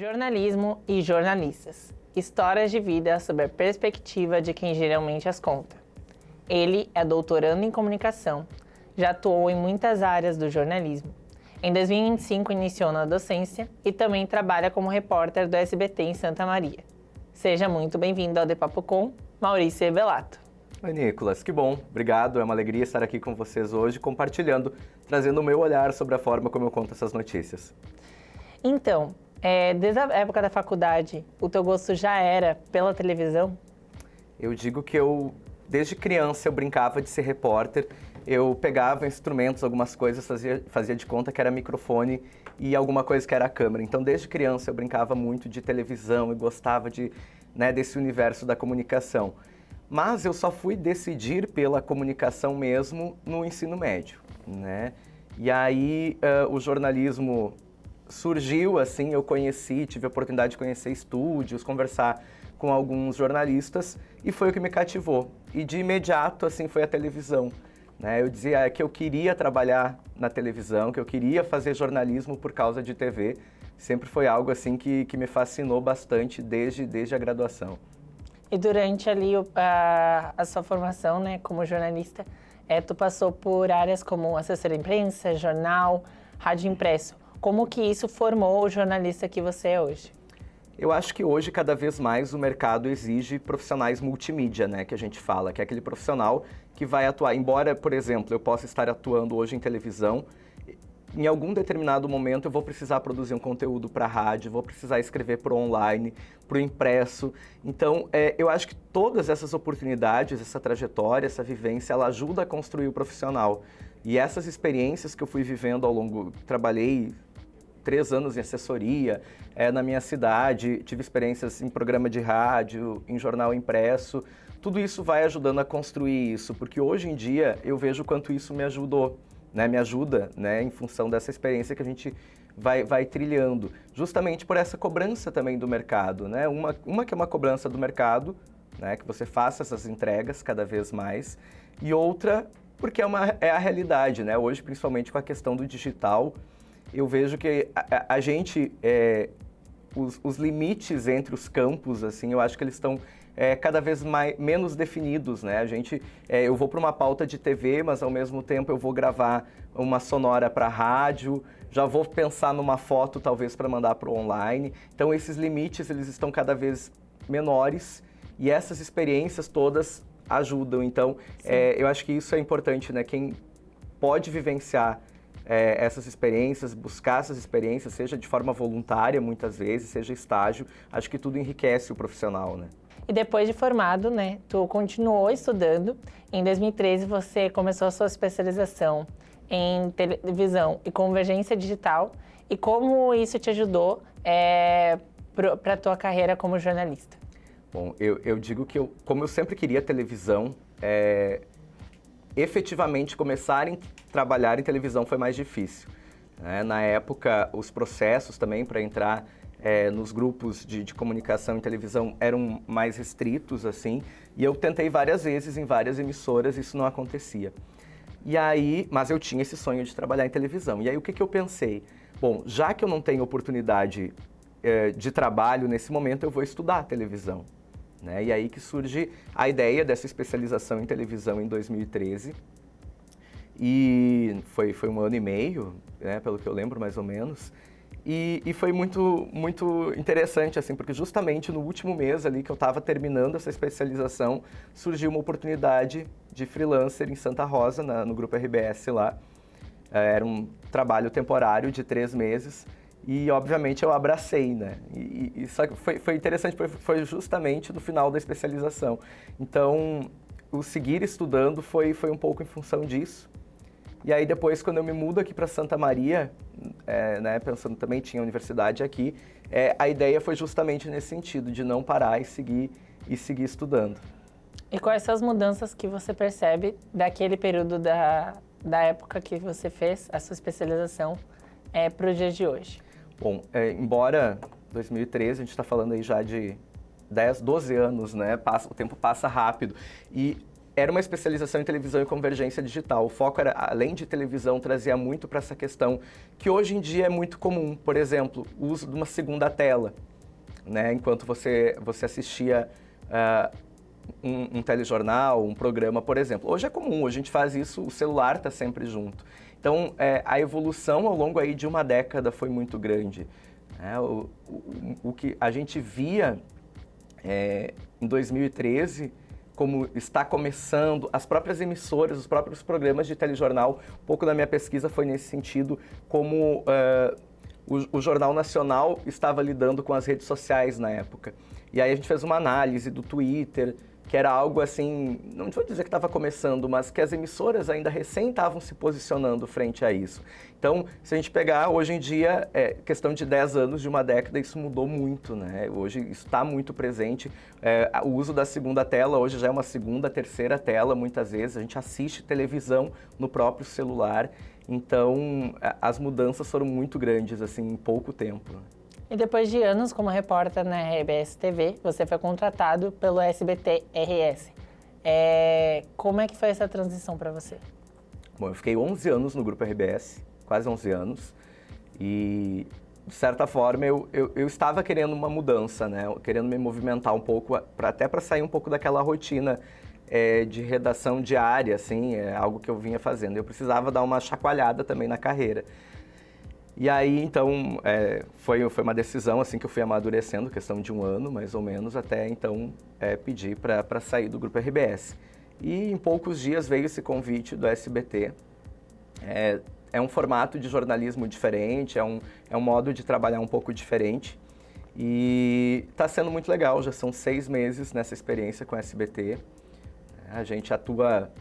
Jornalismo e jornalistas. Histórias de vida sob a perspectiva de quem geralmente as conta. Ele é doutorando em comunicação, já atuou em muitas áreas do jornalismo. Em 2025 iniciou na docência e também trabalha como repórter do SBT em Santa Maria. Seja muito bem-vindo ao De Papo com Maurício Rebelato. Oi, Nicolas, que bom, obrigado, é uma alegria estar aqui com vocês hoje, compartilhando, trazendo o meu olhar sobre a forma como eu conto essas notícias. Então, desde a época da faculdade, o teu gosto já era pela televisão? Eu digo que desde criança, eu brincava de ser repórter, eu pegava instrumentos, algumas coisas, fazia de conta que era microfone e alguma coisa que era a câmera. Então, desde criança, eu brincava muito de televisão e gostava desse universo da comunicação. Mas eu só fui decidir pela comunicação mesmo no ensino médio, né? E aí o jornalismo surgiu, assim, eu tive a oportunidade de conhecer estúdios, conversar com alguns jornalistas e foi o que me cativou. E de imediato, assim, foi a televisão, né? Eu dizia que eu queria trabalhar na televisão, que eu queria fazer jornalismo por causa de TV. Sempre foi algo, assim, que me fascinou bastante desde a graduação. E durante ali a sua formação, né, como jornalista, tu passou por áreas como assessor de imprensa, jornal, rádio impresso. Como que isso formou o jornalista que você é hoje? Eu acho que hoje, cada vez mais, o mercado exige profissionais multimídia, né, que a gente fala, que é aquele profissional que vai atuar. Embora, por exemplo, eu possa estar atuando hoje em televisão, em algum determinado momento eu vou precisar produzir um conteúdo para a rádio, vou precisar escrever para o online, para o impresso. Então, eu acho que todas essas oportunidades, essa trajetória, essa vivência, ela ajuda a construir o profissional. E essas experiências que eu fui vivendo ao longo, trabalhei 3 anos em assessoria na minha cidade, tive experiências em programa de rádio, em jornal impresso. Tudo isso vai ajudando a construir isso, porque hoje em dia eu vejo o quanto isso me ajudou. Né, me ajuda, né, em função dessa experiência que a gente vai trilhando, justamente por essa cobrança também do mercado, né? Uma que é uma cobrança do mercado, né, que você faça essas entregas cada vez mais, e outra porque é a realidade, né? Hoje, principalmente com a questão do digital, eu vejo que a gente, os limites entre os campos, assim, eu acho que eles estão cada vez menos definidos, né? Eu vou para uma pauta de TV, mas ao mesmo tempo eu vou gravar uma sonora para rádio, já vou pensar numa foto talvez para mandar para o online. Então esses limites eles estão cada vez menores e essas experiências todas ajudam. Então eu acho que isso é importante, né? Quem pode vivenciar essas experiências, buscar essas experiências, seja de forma voluntária muitas vezes, seja estágio, acho que tudo enriquece o profissional, né? E depois de formado, né, tu continuou estudando. Em 2013 você começou a sua especialização em televisão e convergência digital. E como isso te ajudou para a tua carreira como jornalista? Bom, eu digo que como eu sempre queria televisão, efetivamente começar a trabalhar em televisão foi mais difícil, né? Na época, os processos também para entrar nos grupos de comunicação em televisão eram mais restritos, assim, e eu tentei várias vezes em várias emissoras, isso não acontecia. E aí, mas eu tinha esse sonho de trabalhar em televisão. E aí o que eu pensei? Bom, já que eu não tenho oportunidade de trabalho nesse momento, eu vou estudar televisão, né? E aí que surge a ideia dessa especialização em televisão em 2013. E foi 1 ano e meio, né, pelo que eu lembro mais ou menos. E foi muito, muito interessante, assim, porque justamente no último mês ali que eu estava terminando essa especialização, surgiu uma oportunidade de freelancer em Santa Rosa, no Grupo RBS lá. Era um trabalho temporário de 3 meses e, obviamente, eu abracei, né? E só que foi interessante, foi justamente no final da especialização. Então, o seguir estudando foi um pouco em função disso. E aí depois, quando eu me mudo aqui para Santa Maria, né, pensando também tinha universidade aqui, a ideia foi justamente nesse sentido, de não parar e seguir estudando. E quais são as mudanças que você percebe daquele período da época que você fez a sua especialização para o dia de hoje? Bom, embora 2013, a gente está falando aí já de 10, 12 anos, né? O tempo passa rápido. E era uma especialização em televisão e convergência digital. O foco era, além de televisão, trazia muito para essa questão que hoje em dia é muito comum. Por exemplo, o uso de uma segunda tela, né? Enquanto você assistia um telejornal, um programa, por exemplo. Hoje é comum, hoje a gente faz isso, o celular está sempre junto. Então, a evolução ao longo aí de uma década foi muito grande. O que a gente via em 2013, como está começando, as próprias emissoras, os próprios programas de telejornal, um pouco da minha pesquisa foi nesse sentido, como o Jornal Nacional estava lidando com as redes sociais na época. E aí a gente fez uma análise do Twitter, que era algo assim, não vou dizer que estava começando, mas que as emissoras ainda recém estavam se posicionando frente a isso. Então, se a gente pegar hoje em dia, questão de 10 anos, de uma década, isso mudou muito, né? Hoje isso está muito presente. O uso da segunda tela hoje já é uma segunda, terceira tela, muitas vezes. A gente assiste televisão no próprio celular. Então, as mudanças foram muito grandes, assim, em pouco tempo. E depois de anos como repórter na RBS TV, você foi contratado pelo SBT RS. Como é que foi essa transição para você? Bom, eu fiquei 11 anos no Grupo RBS, quase 11 anos, e de certa forma eu estava querendo uma mudança, né? Querendo me movimentar um pouco, até para sair um pouco daquela rotina de redação diária, assim, algo que eu vinha fazendo. Eu precisava dar uma chacoalhada também na carreira. E aí, então, foi uma decisão assim que eu fui amadurecendo, questão de um ano, mais ou menos, até então pedir para sair do Grupo RBS. E em poucos dias veio esse convite do SBT. É um formato de jornalismo diferente, é um modo de trabalhar um pouco diferente. E está sendo muito legal, já são 6 meses nessa experiência com o SBT. A gente atua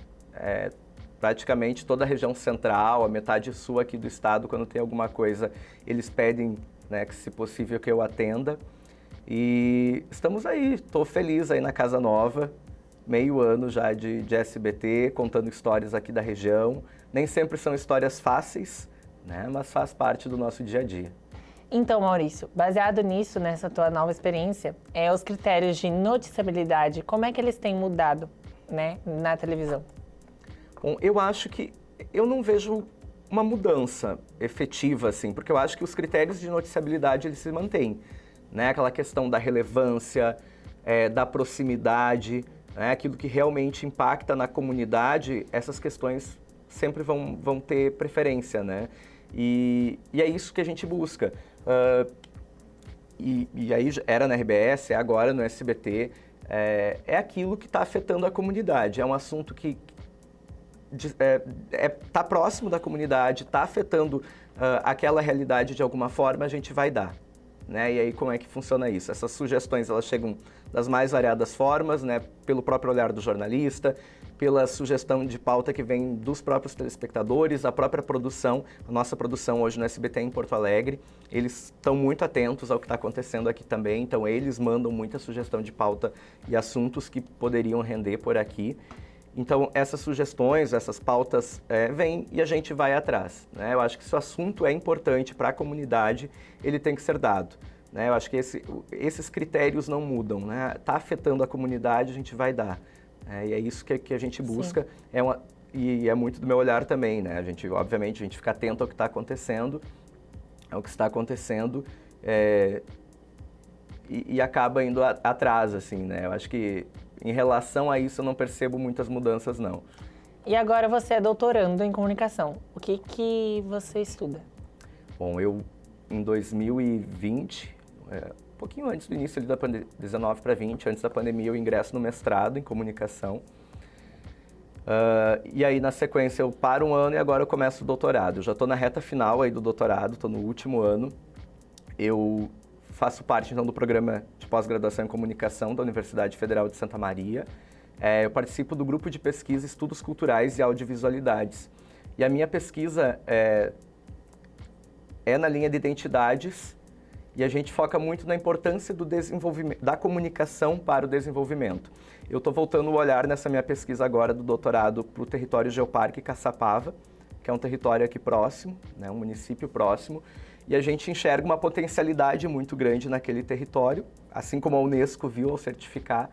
praticamente toda a região central, a metade sul aqui do estado, quando tem alguma coisa, eles pedem, né, que se possível que eu atenda. E estamos aí, estou feliz aí na Casa Nova, meio ano já de SBT, contando histórias aqui da região. Nem sempre são histórias fáceis, né, mas faz parte do nosso dia a dia. Então, Maurício, baseado nisso, nessa tua nova experiência, os critérios de noticiabilidade, como é que eles têm mudado, né, na televisão? Bom, eu acho que eu não vejo uma mudança efetiva, assim, porque eu acho que os critérios de noticiabilidade eles se mantêm, né? Aquela questão da relevância, da proximidade, né? Aquilo que realmente impacta na comunidade, essas questões sempre vão ter preferência, né? E é isso que a gente busca. E aí era na RBS, é agora no SBT, é aquilo que está afetando a comunidade, é um assunto que está próximo da comunidade, está afetando aquela realidade de alguma forma, a gente vai dar. Né? E aí como é que funciona isso? Essas sugestões elas chegam das mais variadas formas, né? Pelo próprio olhar do jornalista, pela sugestão de pauta que vem dos próprios telespectadores, a própria produção. A nossa produção hoje no SBT é em Porto Alegre, eles estão muito atentos ao que está acontecendo aqui também, então eles mandam muita sugestão de pauta e assuntos que poderiam render por aqui. Então, essas sugestões, essas pautas vêm e a gente vai atrás. Né? Eu acho que se o assunto é importante para a comunidade, ele tem que ser dado. Né? Eu acho que esses critérios não mudam. Né? Tá afetando a comunidade, a gente vai dar. E é isso que a gente busca. E é muito do meu olhar também. Né? Obviamente, a gente fica atento ao que está acontecendo, e acaba indo atrás, assim, né? Eu acho que em relação a isso eu não percebo muitas mudanças, não. E agora você é doutorando em comunicação. O que você estuda? Bom, eu em 2020, um pouquinho antes do início ali da pandemia, 19 para 20, antes da pandemia, eu ingresso no mestrado em comunicação. E aí, na sequência, eu paro um ano e agora eu começo o doutorado. Eu já estou na reta final aí do doutorado, estou no último ano. Eu faço parte, então, do programa de pós-graduação em comunicação da Universidade Federal de Santa Maria. Eu participo do grupo de pesquisa Estudos Culturais e Audiovisualidades. E a minha pesquisa é na linha de identidades e a gente foca muito na importância do desenvolvimento, da comunicação para o desenvolvimento. Eu estou voltando o olhar nessa minha pesquisa agora do doutorado para o território Geoparque Caçapava, que é um território aqui próximo, né, um município próximo, e a gente enxerga uma potencialidade muito grande naquele território, assim como a Unesco viu ao certificar,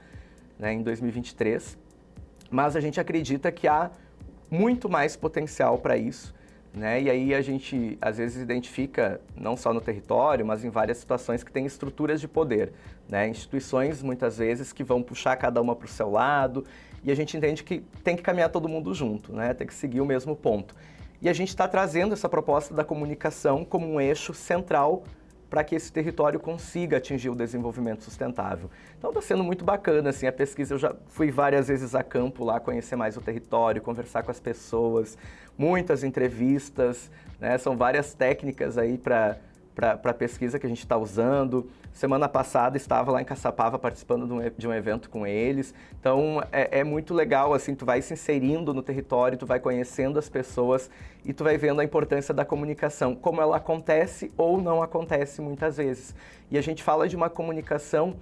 né, em 2023, mas a gente acredita que há muito mais potencial para isso, né? E aí a gente, às vezes, identifica, não só no território, mas em várias situações que tem estruturas de poder, né? Instituições, muitas vezes, que vão puxar cada uma para o seu lado, e a gente entende que tem que caminhar todo mundo junto, né? Tem que seguir o mesmo ponto. E a gente está trazendo essa proposta da comunicação como um eixo central para que esse território consiga atingir o desenvolvimento sustentável. Então está sendo muito bacana assim, a pesquisa. Eu já fui várias vezes a campo lá conhecer mais o território, conversar com as pessoas, muitas entrevistas, né? São várias técnicas aí para a pesquisa que a gente está usando. Semana passada estava lá em Caçapava participando de um evento com eles. Então é muito legal, assim, tu vai se inserindo no território, tu vai conhecendo as pessoas e tu vai vendo a importância da comunicação, como ela acontece ou não acontece muitas vezes. E a gente fala de uma comunicação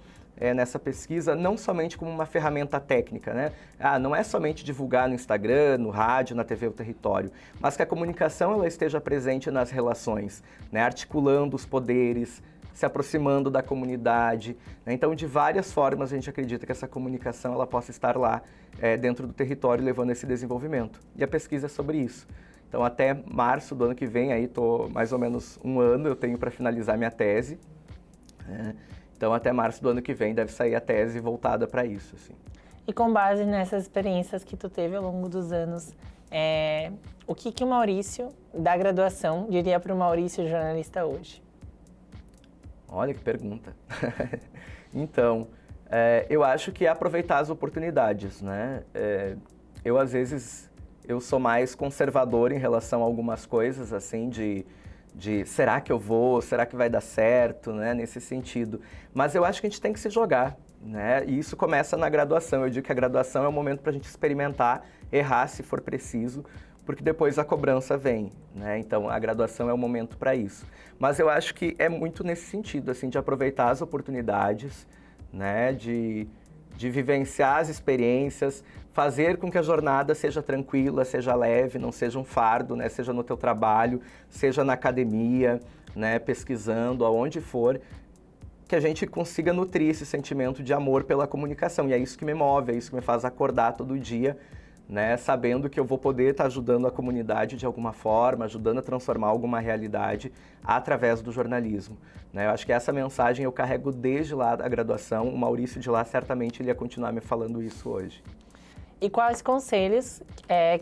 nessa pesquisa, não somente como uma ferramenta técnica, né? Não é somente divulgar no Instagram, no rádio, na TV, o território, mas que a comunicação ela esteja presente nas relações, né? Articulando os poderes, se aproximando da comunidade, né? Então, de várias formas, a gente acredita que essa comunicação ela possa estar lá dentro do território, levando esse desenvolvimento. E a pesquisa é sobre isso. Então, até março do ano que vem, aí estou mais ou menos um ano, eu tenho para finalizar minha tese, né? Então, até março do ano que vem deve sair a tese voltada para isso, assim. E com base nessas experiências que tu teve ao longo dos anos, o que o Maurício, da graduação, diria para o Maurício jornalista hoje? Olha que pergunta. Então, eu acho que é aproveitar as oportunidades, né? Eu, às vezes, eu sou mais conservador em relação a algumas coisas, assim, de será que eu vou, será que vai dar certo, né, nesse sentido. Mas eu acho que a gente tem que se jogar, né, e isso começa na graduação. Eu digo que a graduação é o momento para a gente experimentar, errar se for preciso, porque depois a cobrança vem, né, então a graduação é o momento para isso. Mas eu acho que é muito nesse sentido, assim, de aproveitar as oportunidades, né, de vivenciar as experiências, fazer com que a jornada seja tranquila, seja leve, não seja um fardo, né? Seja no teu trabalho, seja na academia, né? Pesquisando, aonde for, que a gente consiga nutrir esse sentimento de amor pela comunicação. E é isso que me move, é isso que me faz acordar todo dia, né? Sabendo que eu vou poder estar ajudando a comunidade de alguma forma, ajudando a transformar alguma realidade através do jornalismo, né? Eu acho que essa mensagem eu carrego desde lá da graduação. O Maurício de lá, certamente, ele ia continuar me falando isso hoje. E quais conselhos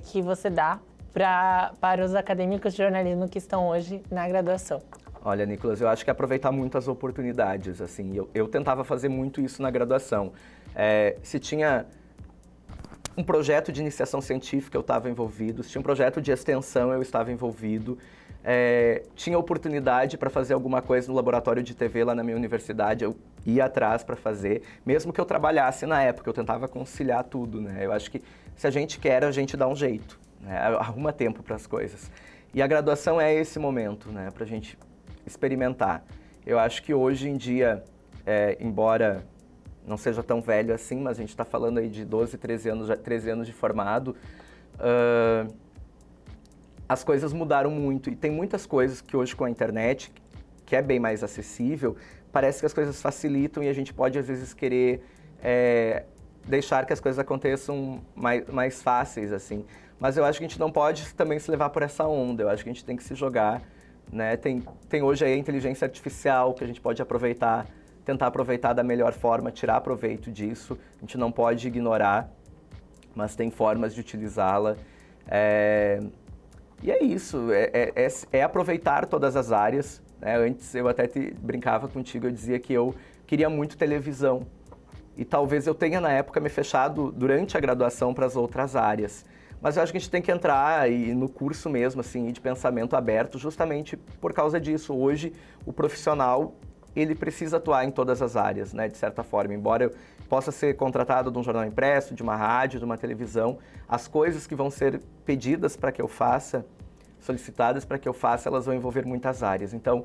que você dá para os acadêmicos de jornalismo que estão hoje na graduação? Olha, Nicolas, eu acho que aproveitar muito as oportunidades, assim, eu tentava fazer muito isso na graduação. Se tinha um projeto de iniciação científica, eu estava envolvido. Se tinha um projeto de extensão, eu estava envolvido. Tinha oportunidade para fazer alguma coisa no laboratório de TV lá na minha universidade, eu ia atrás para fazer, mesmo que eu trabalhasse na época, eu tentava conciliar tudo, né? Eu acho que se a gente quer, a gente dá um jeito, né? Arruma tempo para as coisas. E a graduação é esse momento, né? Para a gente experimentar. Eu acho que hoje em dia, embora não seja tão velho assim, mas a gente está falando aí de 12, 13 anos de formado, as coisas mudaram muito e tem muitas coisas que hoje com a internet, que é bem mais acessível, parece que as coisas facilitam e a gente pode às vezes querer deixar que as coisas aconteçam mais fáceis, assim. Mas eu acho que a gente não pode também se levar por essa onda, eu acho que a gente tem que se jogar, né? Tem hoje aí a inteligência artificial que a gente pode aproveitar, tentar aproveitar da melhor forma, tirar proveito disso, a gente não pode ignorar, mas tem formas de utilizá-la. E é isso, é aproveitar todas as áreas, né? Antes eu até brincava contigo, eu dizia que eu queria muito televisão. E talvez eu tenha na época me fechado durante a graduação para as outras áreas. Mas eu acho que a gente tem que entrar no curso mesmo, assim, de pensamento aberto, justamente por causa disso. Hoje, o profissional, ele precisa atuar em todas as áreas, né, de certa forma. Embora eu possa ser contratado de um jornal impresso, de uma rádio, de uma televisão, as coisas que vão ser pedidas para que eu faça, solicitadas para que eu faça, elas vão envolver muitas áreas. Então,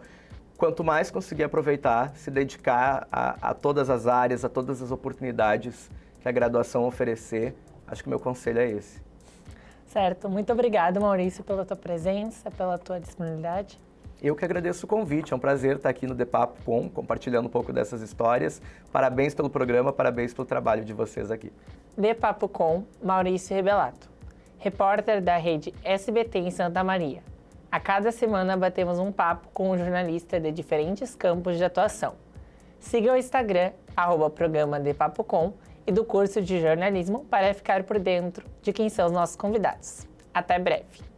quanto mais conseguir aproveitar, se dedicar a todas as áreas, a todas as oportunidades que a graduação oferecer, acho que o meu conselho é esse. Certo. Muito obrigada, Maurício, pela tua presença, pela tua disponibilidade. Eu que agradeço o convite, é um prazer estar aqui no The Papo Com, compartilhando um pouco dessas histórias. Parabéns pelo programa, parabéns pelo trabalho de vocês aqui. De Papo com Maurício Rebelato, repórter da rede SBT em Santa Maria. A cada semana batemos um papo com um jornalista de diferentes campos de atuação. Siga o Instagram, @programa De Papo com, e do curso de jornalismo para ficar por dentro de quem são os nossos convidados. Até breve!